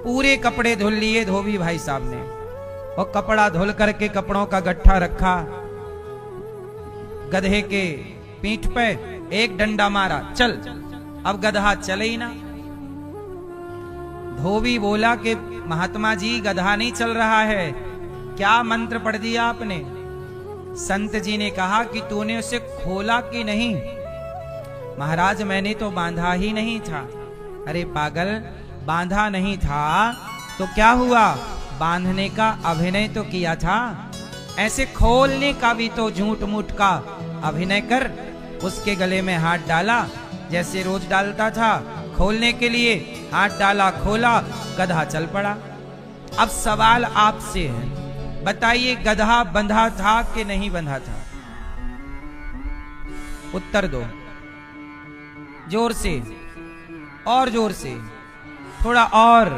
पूरे कपड़े धुल लिए धोबी भाई साहब ने, और कपड़ा धुल करके कपड़ों का गट्ठा रखा, गधे के पीठ पे एक डंडा मारा, चल। अब गधा चले ही ना। धोबी बोला कि महात्मा जी गधा नहीं चल रहा है, क्या मंत्र पढ़ दिया आपने? संत जी ने कहा कि तूने उसे खोला कि नहीं? महाराज मैंने तो बांधा ही नहीं था। अरे पागल, बांधा नहीं था तो क्या हुआ? बांधने का अभिनय तो किया था, ऐसे खोलने का भी तो झूठ मूठ का अभिनय कर। उसके गले में हाथ डाला जैसे रोज डालता था, खोलने के लिए हाथ डाला, खोला, गधा चल पड़ा। अब सवाल आपसे है, बताइए गधा बंधा था कि नहीं बंधा था? उत्तर दो जोर से, और जोर से, थोड़ा और।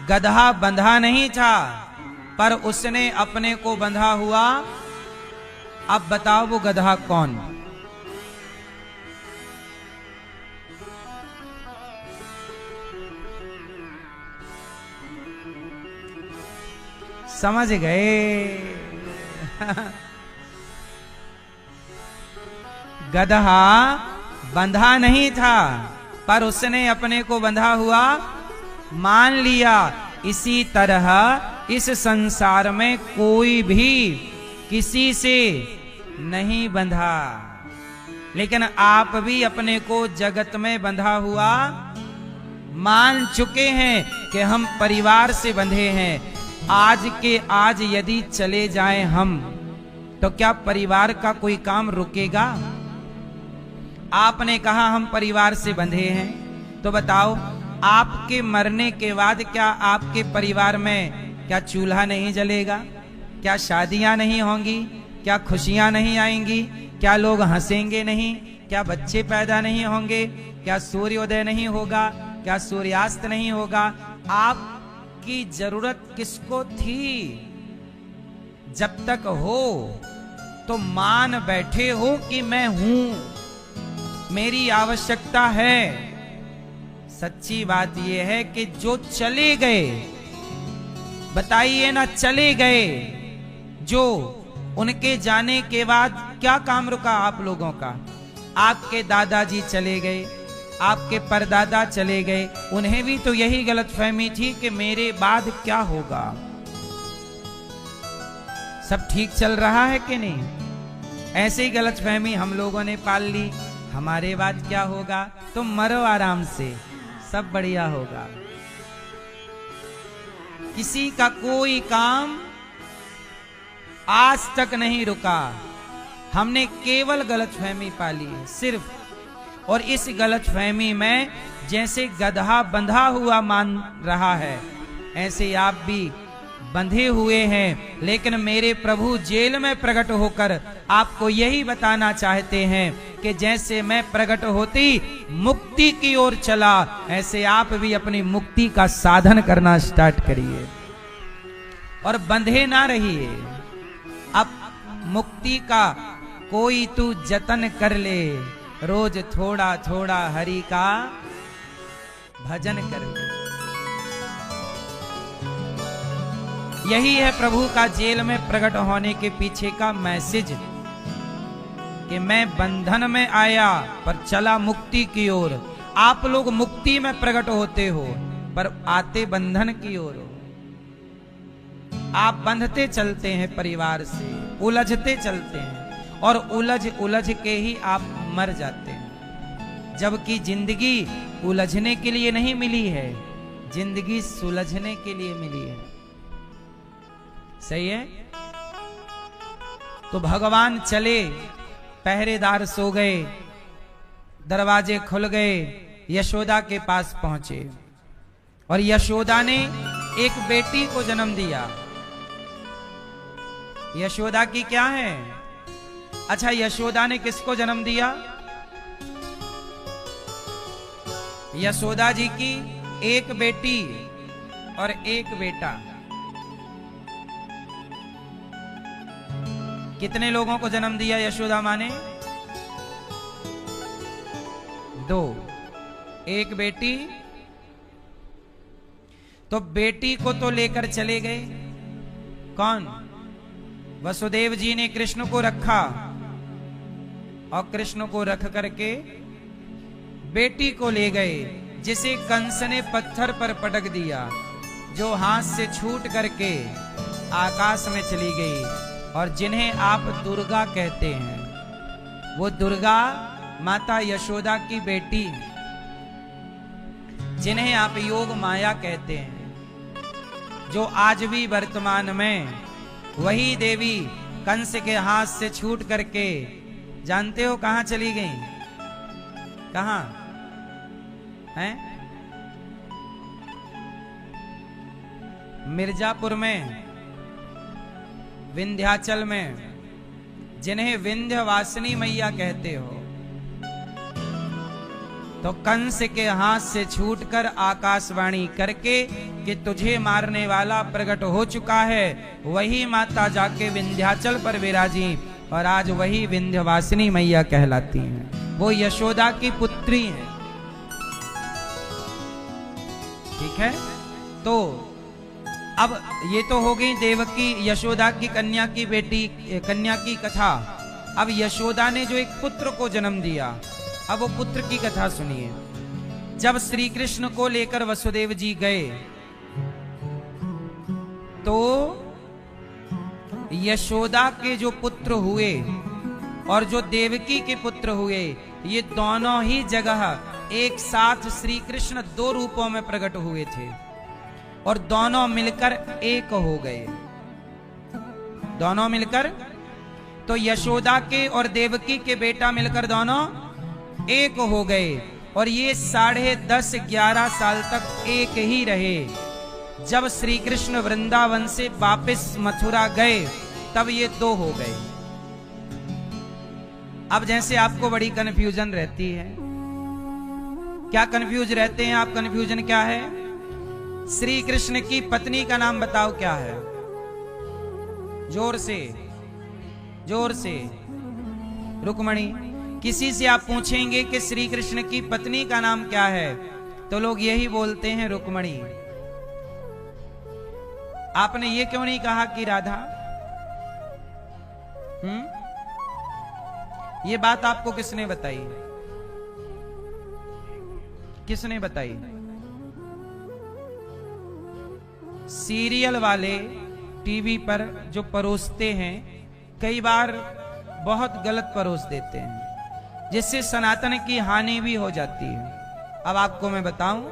गधा बंधा नहीं था, पर उसने अपने को बंधा हुआ। अब बताओ वो गधा कौन? समझ गए? गधा बंधा नहीं था, पर उसने अपने को बंधा हुआ मान लिया। इसी तरह इस संसार में कोई भी किसी से नहीं बंधा, लेकिन आप भी अपने को जगत में बंधा हुआ मान चुके हैं कि हम परिवार से बंधे हैं। आज के आज यदि चले जाएं हम, तो क्या परिवार का कोई काम रुकेगा? आपने कहा हम परिवार से बंधे हैं, तो बताओ आपके मरने के बाद क्या आपके परिवार में क्या चूल्हा नहीं जलेगा? क्या शादियां नहीं होंगी? क्या खुशियां नहीं आएंगी? क्या लोग हंसेंगे नहीं? क्या बच्चे पैदा नहीं होंगे? क्या सूर्योदय नहीं होगा? क्या सूर्यास्त नहीं होगा? आपकी जरूरत किसको थी? जब तक हो तो मान बैठे हो कि मैं हूं, मेरी आवश्यकता है। सच्ची बात यह है कि जो चले गए, बताइए ना, चले गए, जो उनके जाने के बाद क्या काम रुका आप लोगों का? आपके दादाजी चले गए, आपके परदादा चले गए, उन्हें भी तो यही गलतफहमी थी कि मेरे बाद क्या होगा, सब ठीक चल रहा है कि नहीं। ऐसे ही गलतफहमी हम लोगों ने पाल ली, हमारे बाद क्या होगा, तुम मरो आराम से, सब बढ़िया होगा। किसी का कोई काम आज तक नहीं रुका, हमने केवल गलतफहमी पाली है सिर्फ। और इस गलतफहमी में जैसे गधा बंधा हुआ मान रहा है, ऐसे आप भी बंधे हुए हैं। लेकिन मेरे प्रभु जेल में प्रकट होकर आपको यही बताना चाहते हैं कि जैसे मैं प्रकट होती मुक्ति की ओर चला, ऐसे आप भी अपनी मुक्ति का साधन करना स्टार्ट करिए और बंधे ना रहिए। अब मुक्ति का कोई तू जतन कर ले, रोज थोड़ा थोड़ा हरि का भजन कर ले। यही है प्रभु का जेल में प्रकट होने के पीछे का मैसेज, कि मैं बंधन में आया पर चला मुक्ति की ओर। आप लोग मुक्ति में प्रकट होते हो पर आते बंधन की ओर हो। आप बंधते चलते हैं परिवार से, उलझते चलते हैं और उलझ उलझ के ही आप मर जाते हैं। जबकि जिंदगी उलझने के लिए नहीं मिली है, जिंदगी सुलझने के लिए मिली है। सही है? तो भगवान चले, पहरेदार सो गए, दरवाजे खुल गए, यशोदा के पास पहुंचे और यशोदा ने एक बेटी को जन्म दिया। यशोदा की क्या है? अच्छा, यशोदा ने किसको जन्म दिया? यशोदा जी की एक बेटी और एक बेटा। कितने लोगों को जन्म दिया यशोदा माँ ने? 2, एक बेटी तो बेटी को तो लेकर चले गए। कौन? वसुदेव जी ने कृष्ण को रखा और कृष्ण को रख करके बेटी को ले गए, जिसे कंस ने पत्थर पर पटक दिया, जो हाथ से छूट करके आकाश में चली गई। और जिन्हें आप दुर्गा कहते हैं, वो दुर्गा माता यशोदा की बेटी, जिन्हें आप योग माया कहते हैं, जो आज भी वर्तमान में वही देवी कंस के हाथ से छूट करके जानते हो कहां चली गई? कहां हैं? मिर्जापुर में, विंध्याचल में, जिन्हें विंध्यवासिनी मैया कहते हो। तो कंस के हाथ से छूटकर आकाशवाणी करके कि तुझे मारने वाला प्रकट हो चुका है, वही माता जाके विंध्याचल पर विराजी और आज वही विंध्यवासिनी मैया कहलाती हैं। वो यशोदा की पुत्री हैं। ठीक है, तो अब ये तो हो गई देवकी यशोदा की कन्या की बेटी, कन्या की कथा। अब यशोदा ने जो एक पुत्र को जन्म दिया, अब वो पुत्र की कथा सुनिए। जब श्री कृष्ण को लेकर वसुदेव जी गए तो यशोदा के जो पुत्र हुए और जो देवकी के पुत्र हुए, ये दोनों ही जगह एक साथ श्री कृष्ण दो रूपों में प्रकट हुए थे और दोनों मिलकर एक हो गए। दोनों मिलकर, तो यशोदा के और देवकी के बेटा मिलकर दोनों एक हो गए और ये 10.5-11 साल तक एक ही रहे। जब श्री कृष्ण वृंदावन से वापस मथुरा गए तब ये दो हो गए। अब जैसे आपको बड़ी कंफ्यूजन रहती है, क्या कंफ्यूज रहते हैं आप? कंफ्यूजन क्या है? श्री कृष्ण की पत्नी का नाम बताओ, क्या है? जोर से, जोर से। रुक्मणी। किसी से आप पूछेंगे कि श्री कृष्ण की पत्नी का नाम क्या है, तो लोग यही बोलते हैं रुक्मणी। आपने ये क्यों नहीं कहा कि राधा? ये बात आपको किसने बताई? किसने बताई? सीरियल वाले टीवी पर जो परोसते हैं, कई बार बहुत गलत परोस देते हैं, जिससे सनातन की हानि भी हो जाती है। अब आपको मैं बताऊं,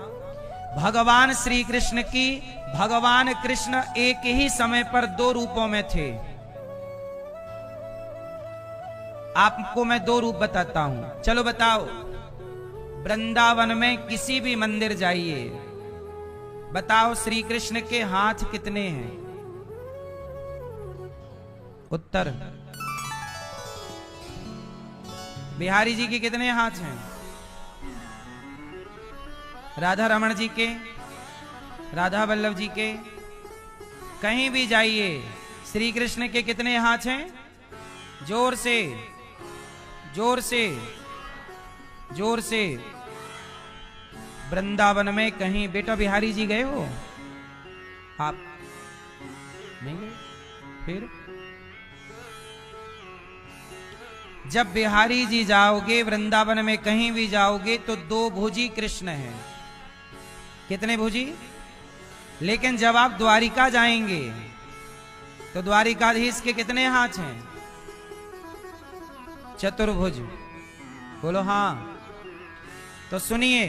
भगवान श्री कृष्ण की, भगवान कृष्ण एक ही समय पर दो रूपों में थे। आपको मैं दो रूप बताता हूं, चलो बताओ। वृंदावन में किसी भी मंदिर जाइए, बताओ श्री कृष्ण के हाथ कितने हैं? उत्तर। बिहारी जी के कितने हाथ हैं? राधा रमण जी के, राधा वल्लभ जी के, कहीं भी जाइए श्री कृष्ण के कितने हाथ हैं? जोर से, जोर से, जोर से। वृंदावन में कहीं, बेटा बिहारी जी गए हो आप? नहीं गए? फिर जब बिहारी जी जाओगे, वृंदावन में कहीं भी जाओगे, तो दो भुजी कृष्ण हैं। कितने भुजी? लेकिन जब आप द्वारिका जाएंगे तो द्वारिकाधीश के कितने हाथ हैं? चतुर्भुज। बोलो हाँ। तो सुनिए,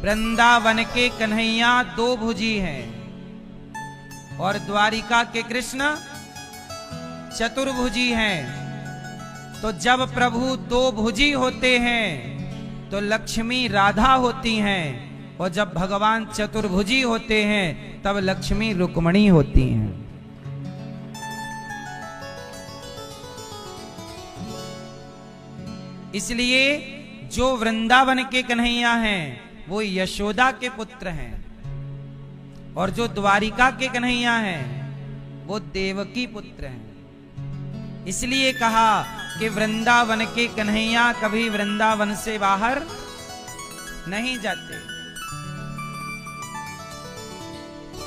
वृंदावन के कन्हैया दो भुजी हैं और द्वारिका के कृष्ण चतुर्भुजी हैं। तो जब प्रभु दो भुजी होते हैं तो लक्ष्मी राधा होती हैं, और जब भगवान चतुर्भुजी होते हैं तब लक्ष्मी रुक्मणी होती हैं। इसलिए जो वृंदावन के कन्हैया हैं वो यशोदा के पुत्र हैं, और जो द्वारिका के कन्हैया हैं वो देवकी पुत्र हैं। इसलिए कहा कि वृंदावन के कन्हैया कभी वृंदावन से बाहर नहीं जाते।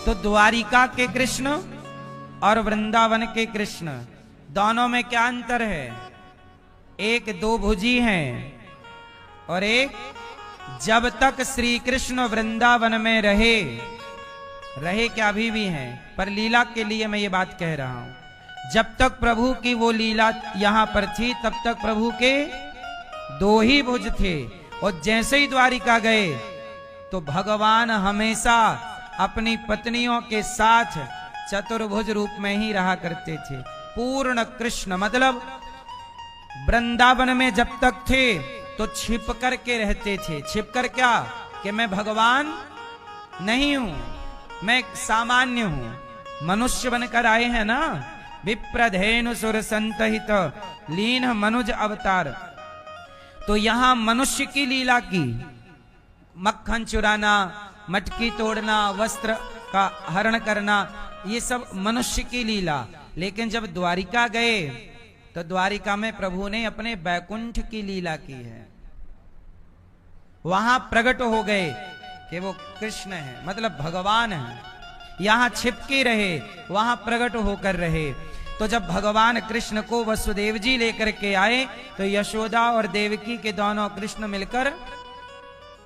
तो द्वारिका के कृष्ण और वृंदावन के कृष्ण दोनों में क्या अंतर है? एक दो भुजी हैं और एक जब तक श्री कृष्ण वृंदावन में रहे क्या अभी भी हैं, पर लीला के लिए मैं ये बात कह रहा हूं। जब तक प्रभु की वो लीला यहां पर थी तब तक प्रभु के दो ही भुज थे, और जैसे ही द्वारिका गए तो भगवान हमेशा अपनी पत्नियों के साथ चतुर्भुज रूप में ही रहा करते थे। पूर्ण कृष्ण मतलब वृंदावन में जब तक थे तो छिप कर के रहते थे। छिप कर क्या? कि मैं भगवान नहीं हूं, मैं सामान्य हूं, मनुष्य बनकर आए हैं ना। विप्रधेनु सुर संतहित लीन मनुज अवतार। तो यहां मनुष्य की लीला की, मक्खन चुराना, मटकी तोड़ना, वस्त्र का हरण करना, ये सब मनुष्य की लीला। लेकिन जब द्वारिका गए तो द्वारिका में प्रभु ने अपने बैकुंठ की लीला की है। वहां प्रकट हो गए कि वो कृष्ण है, मतलब भगवान है। यहां छिपके रहे, वहां प्रकट होकर रहे। तो जब भगवान कृष्ण को वसुदेव जी लेकर के आए तो यशोदा और देवकी के दोनों कृष्ण मिलकर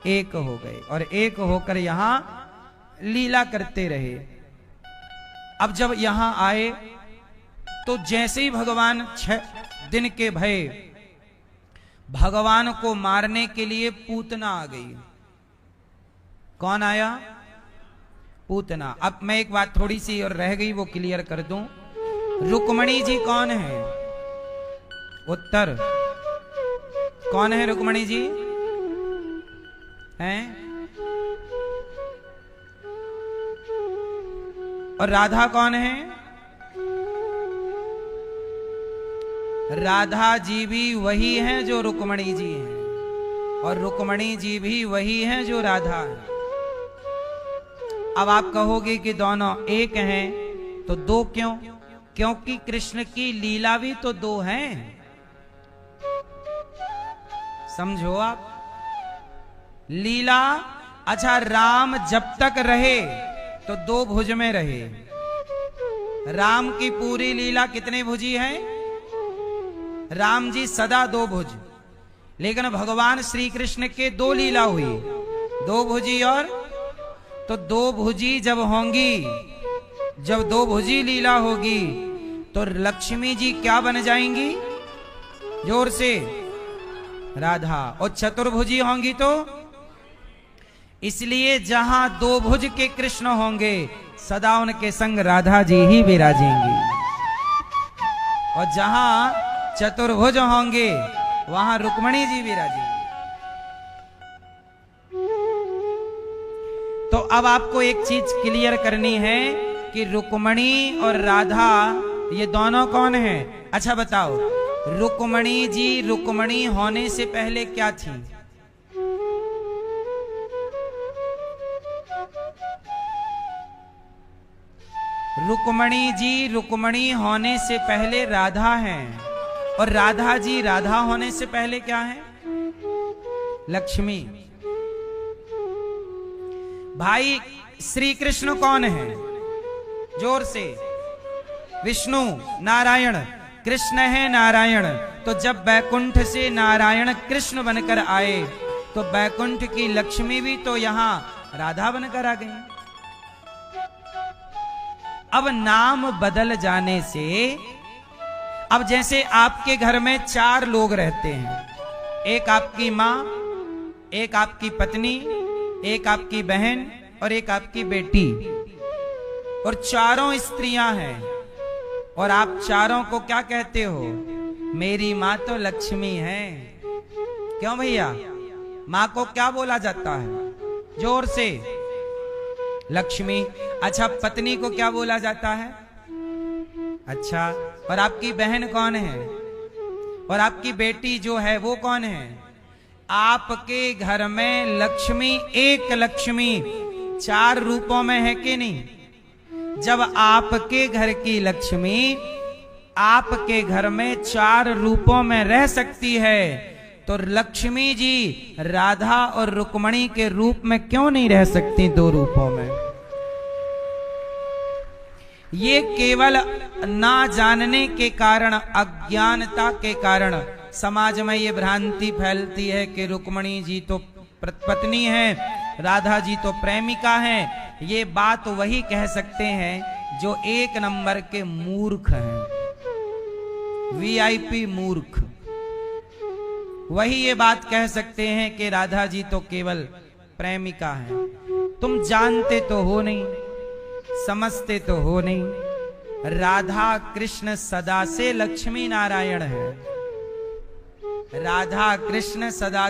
एक हो गए और एक होकर यहां लीला करते रहे। अब जब यहां आए तो जैसे ही भगवान 6 दिन के भय, भगवान को मारने के लिए पूतना आ गई। कौन आया? पूतना। अब मैं एक बात थोड़ी सी और रह गई वो क्लियर कर दूं। रुक्मणी जी कौन है? उत्तर। कौन है रुक्मणी जी? हैं? और राधा कौन है? राधा जी भी वही हैं जो रुक्मणी जी हैं, और रुक्मणी जी भी वही हैं जो राधा है। अब आप कहोगे कि दोनों एक हैं, तो दो क्यों? क्योंकि कृष्ण की लीला भी तो दो हैं। समझो आप लीला। अच्छा, राम जब तक रहे तो दो भुज में रहे। राम की पूरी लीला कितने भुजी है? राम जी सदा दो भुज। लेकिन भगवान श्री कृष्ण के दो लीला हुई, दो भुजी। और तो दो भुजी जब होंगी, जब दो भुजी लीला होगी तो लक्ष्मी जी क्या बन जाएंगी? जोर से, राधा। और चतुर्भुजी होंगी तो इसलिए जहां दो भुज के कृष्ण होंगे सदा उनके संग राधा जी ही विराजेंगी, और जहां चतुर्भुज होंगे वहां रुक्मणी जी विराजेंगी। तो अब आपको एक चीज क्लियर करनी है कि रुक्मणी और राधा ये दोनों कौन हैं? अच्छा बताओ, रुक्मणी जी रुक्मणी होने से पहले क्या थी? रुक्मणी जी रुक्मणी होने से पहले राधा हैं, और राधा जी राधा होने से पहले क्या है? लक्ष्मी। भाई श्री कृष्ण कौन है? जोर से। विष्णु, नारायण। कृष्ण है नारायण। तो जब बैकुंठ से नारायण कृष्ण बनकर आए तो बैकुंठ की लक्ष्मी भी तो यहां राधा बनकर आ गई। अब नाम बदल जाने से, अब जैसे आपके घर में 4 लोग रहते हैं, एक आपकी मां, एक आपकी पत्नी, एक आपकी बहन और एक आपकी बेटी, और चारों स्त्रियां हैं, और आप चारों को क्या कहते हो? मेरी मां तो लक्ष्मी है। क्यों भैया? मां को क्या बोला जाता है? जोर से, लक्ष्मी। अच्छा, पत्नी को क्या बोला जाता है? अच्छा, और आपकी बहन कौन है? और आपकी बेटी जो है वो कौन है? आपके घर में लक्ष्मी, एक लक्ष्मी 4 रूपों में है कि नहीं? जब आपके घर की लक्ष्मी आपके घर में 4 रूपों में रह सकती है तो लक्ष्मी जी राधा और रुक्मणी के रूप में क्यों नहीं रह सकती 2 रूपों में? ये केवल ना जानने के कारण, अज्ञानता के कारण समाज में ये भ्रांति फैलती है कि रुक्मणी जी तो पत्नी है, राधा जी तो प्रेमिका हैं। ये बात वही कह सकते हैं जो एक नंबर के मूर्ख हैं, वीआईपी मूर्ख। वही ये बात कह सकते हैं कि राधा जी तो केवल प्रेमिका है। तुम जानते तो हो नहीं, समझते तो हो नहीं, राधा कृष्ण सदा से लक्ष्मी नारायण है। राधा कृष्ण सदा